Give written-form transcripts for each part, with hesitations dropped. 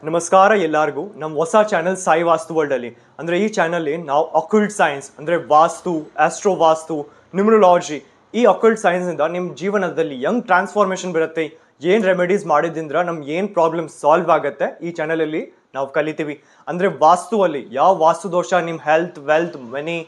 ನಮಸ್ಕಾರ ಎಲ್ಲರಿಗೂ ನಮ್ಮ ಹೊಸ ಚಾನೆಲ್ ಸಾಯಿ ವಾಸ್ತು ವರ್ಲ್ಡ್ ಅಲ್ಲಿ ಅಂದ್ರೆ ಈ ಚಾನೆಲ್ ನಾವು ಅಕಲ್ಟ್ ಸೈನ್ಸ್ ಅಂದ್ರೆ ವಾಸ್ತು ಆಸ್ಟ್ರೋ ವಾಸ್ತು ನ್ಯೂಮರಾಲಜಿ ಈ ಅಕಲ್ಟ್ ಸೈನ್ಸ್ ಇಂದ ನಿಮ್ಮ ಜೀವನದಲ್ಲಿ ಯಂಗ್ ಟ್ರಾನ್ಸ್ಫಾರ್ಮೇಶನ್ ಬರುತ್ತೆ ಏನ್ ರೆಮಿಡೀಸ್ ಮಾಡಿದ್ರಿಂದ ನಮ್ಗೆ ಏನ್ ಪ್ರಾಬ್ಲಮ್ ಸಾಲ್ವ್ ಆಗುತ್ತೆ ಈ ಚಾನೆಲ್ ಅಲ್ಲಿ ನಾವು ಕಲಿತೀವಿ ಅಂದ್ರೆ ವಾಸ್ತು ಅಲ್ಲಿ ಯಾವ ವಾಸ್ತು ದೋಷ ನಿಮ್ಮ health wealth money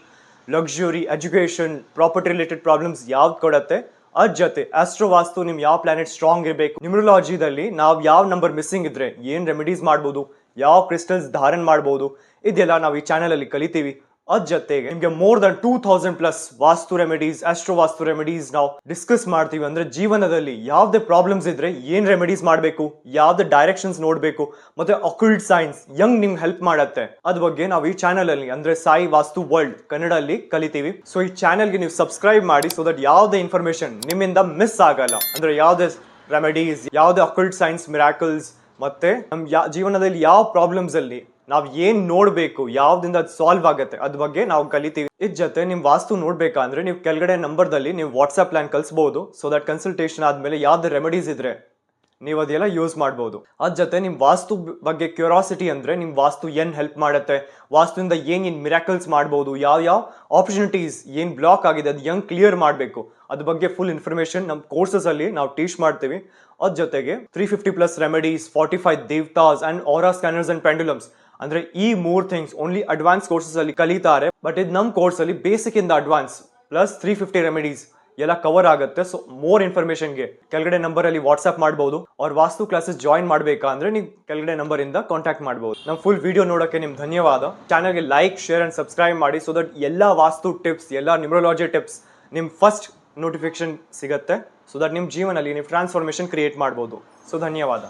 luxury education property related problems ಯಾವ್ದು ಕೊಡುತ್ತೆ ಅದ್ ಜೊತೆ ಆಸ್ಟ್ರೋ ವಾಸ್ತು ನಿಮ್ ಯಾವ ಪ್ಲಾನೆಟ್ ಸ್ಟ್ರಾಂಗ್ ಇರಬೇಕು ನ್ಯೂಮರಾಲಜಿದಲ್ಲಿ ನಾವು ಯಾವ ನಂಬರ್ ಮಿಸ್ಸಿಂಗ್ ಇದ್ರೆ ಏನ್ ರೆಮಿಡೀಸ್ ಮಾಡ್ಬೋದು ಯಾವ ಕ್ರಿಸ್ಟಲ್ಸ್ ಧಾರಣ ಮಾಡ್ಬೋದು ಇದೆಲ್ಲ ನಾವು ಈ ಚಾನೆಲ್ ಅಲ್ಲಿ ಕಲಿತೀವಿ ಅದ್ ಜೊತೆಗೆ ನಿಮ್ಗೆ ಮೋರ್ ದನ್ 2000+ ವಾಸ್ತು ರೆಮಿಡೀಸ್ ಆಸ್ಟ್ರೋ ವಾಸ್ತು ರೆಮಿಡೀಸ್ ನಾವು ಡಿಸ್ಕಸ್ ಮಾಡ್ತೀವಿ ಅಂದ್ರೆ ಜೀವನದಲ್ಲಿ ಯಾವ್ದೇ ಪ್ರಾಬ್ಲಮ್ಸ್ ಇದ್ರೆ ಏನ್ ರೆಮಿಡೀಸ್ ಮಾಡಬೇಕು ಯಾವ್ದೇ ಡೈರೆಕ್ಷನ್ಸ್ ನೋಡ್ಬೇಕು ಮತ್ತೆ ಅಕಲ್ಟ್ ಸೈನ್ಸ್ ಯಂಗ್ ನಿಮ್ಗೆ ಹೆಲ್ಪ್ ಮಾಡತ್ತೆ ಅದ್ ಬಗ್ಗೆ ನಾವು ಈ ಚಾನೆಲ್ ಅಲ್ಲಿ ಅಂದ್ರೆ ಸಾಯಿ ವಾಸ್ತು ವರ್ಲ್ಡ್ ಕನ್ನಡ ಅಲ್ಲಿ ಕಲಿತೀವಿ ಸೊ ಈ ಚಾನೆಲ್ಗೆ ನೀವು ಸಬ್ಸ್ಕ್ರೈಬ್ ಮಾಡಿ ಸೊ ದಟ್ ಯಾವ್ದೇ ಇನ್ಫಾರ್ಮೇಶನ್ ನಿಮ್ಮಿಂದ ಮಿಸ್ ಆಗಲ್ಲ ಅಂದ್ರೆ ಯಾವ್ದೇ ರೆಮಿಡೀಸ್ ಯಾವ್ದೇ ಅಕಲ್ಟ್ ಸೈನ್ಸ್ ಮಿರಾಕಲ್ಸ್ ಮತ್ತೆ ನಮ್ ಜೀವನದಲ್ಲಿ ಯಾವ ಪ್ರಾಬ್ಲಮ್ಸ್ ಅಲ್ಲಿ ನಾವ್ ಏನ್ ನೋಡ್ಬೇಕು ಯಾವ್ದಿಂದ ಅದು ಸಾಲ್ವ್ ಆಗುತ್ತೆ ಅದ್ ಬಗ್ಗೆ ನಾವು ಕಲಿತೀವಿ ಇದ್ ಜೊತೆ ನಿಮ್ ವಾಸ್ತು ನೋಡ್ಬೇಕಂದ್ರೆ ನೀವು ಕೆಳಗಡೆ ನಂಬರ್ದಲ್ಲಿ ನೀವು ವಾಟ್ಸ್ಆಪ್ ಪ್ಲಾನ್ ಕಳ್ಸಬಹುದು ಸೊ ದಟ್ ಕನ್ಸಲ್ಟೇಷನ್ ಆದ್ಮೇಲೆ ಯಾವ್ದು ರೆಮಿಡೀಸ್ ಇದ್ರೆ ನೀವು ಅದೆಲ್ಲ ಯೂಸ್ ಮಾಡ್ಬೋದು ಅದ್ ಜೊತೆ ನಿಮ್ ವಾಸ್ತು ಬಗ್ಗೆ ಕ್ಯೂರಾಸಿಟಿ ಅಂದ್ರೆ ನಿಮ್ ವಾಸ್ತು ಏನ್ ಹೆಲ್ಪ್ ಮಾಡುತ್ತೆ ವಾಸ್ತುವಿಂದ ಏನ್ ಮಿರಾಕಲ್ಸ್ ಮಾಡ್ಬೋದು ಯಾವ ಆಪರ್ಚುನಿಟೀಸ್ ಏನ್ ಬ್ಲಾಕ್ ಆಗಿದೆ ಅದು ಹೆಂಗ್ ಕ್ಲಿಯರ್ ಮಾಡ್ಬೇಕು ಅದ್ರ ಬಗ್ಗೆ ಫುಲ್ ಇನ್ಫಾರ್ಮೇಶನ್ ನಮ್ ಕೋರ್ಸಸ್ ಅಲ್ಲಿ ನಾವು ಟೀಚ್ ಮಾಡ್ತೀವಿ ಅದ್ ಜೊತೆಗೆ 350+ ರೆಮಿಡೀಸ್ 45 ದೇವತಾಸ್ and aura scanners and pendulums ಅಂದ್ರೆ ಈ 3 ಥಿಂಗ್ಸ್ ಓನ್ಲಿ ಅಡ್ವಾನ್ಸ್ ಕೋರ್ಸಸ್ ಅಲ್ಲಿ ಕಲಿತಾರೆ ಬಟ್ ಇದು ನಮ್ ಕೋರ್ಸ್ ಅಲ್ಲಿ ಬೇಸಿಕ್ ಇಂದ ಅಡ್ವಾನ್ಸ್ ಪ್ಲಸ್ 350 ರೆಮಿಡೀಸ್ ಎಲ್ಲ ಕವರ್ ಆಗುತ್ತೆ ಸೊ ಮೋರ್ ಇನ್ಫಾರ್ಮೇಶನ್ಗೆ ಕೆಳಗಡೆ ನಂಬರ್ ಅಲ್ಲಿ ವಾಟ್ಸ್ಆಪ್ ಮಾಡಬಹುದು ಅವ್ರ ವಾಸ್ತು ಕ್ಲಾಸಸ್ ಜಾಯಿನ್ ಮಾಡ್ಬೇಕಾ ಅಂದ್ರೆ ನೀವು ಕೆಳಗಡೆ ನಂಬರ್ ಇಂದ ಕಾಂಟ್ಯಾಕ್ಟ್ ಮಾಡಬಹುದು ನಮ್ ಫುಲ್ ವಿಡಿಯೋ ನೋಡಕ್ಕೆ ನಿಮ್ ಧನ್ಯವಾದ ಚಾನಲ್ಗೆ ಲೈಕ್ ಶೇರ್ ಅಂಡ್ ಸಬ್ಸ್ಕ್ರೈಬ್ ಮಾಡಿ ಸೊ ದಟ್ ಎಲ್ಲಾ ವಾಸ್ತು ಟಿಪ್ಸ್ ಎಲ್ಲಾ ನ್ಯೂಮರಾಲಜಿ ಟಿಪ್ಸ್ ನಿಮ್ ಫಸ್ಟ್ ನೋಟಿಫಿಕೇಶನ್ ಸಿಗುತ್ತೆ ಸೊ ದಟ್ ನಿಮ್ ಜೀವನದಲ್ಲಿ ನೀವು ಟ್ರಾನ್ಸ್ಫಾರ್ಮೇಶನ್ ಕ್ರಿಯೇಟ್ ಮಾಡಬಹುದು ಸೊ ಧನ್ಯವಾದ.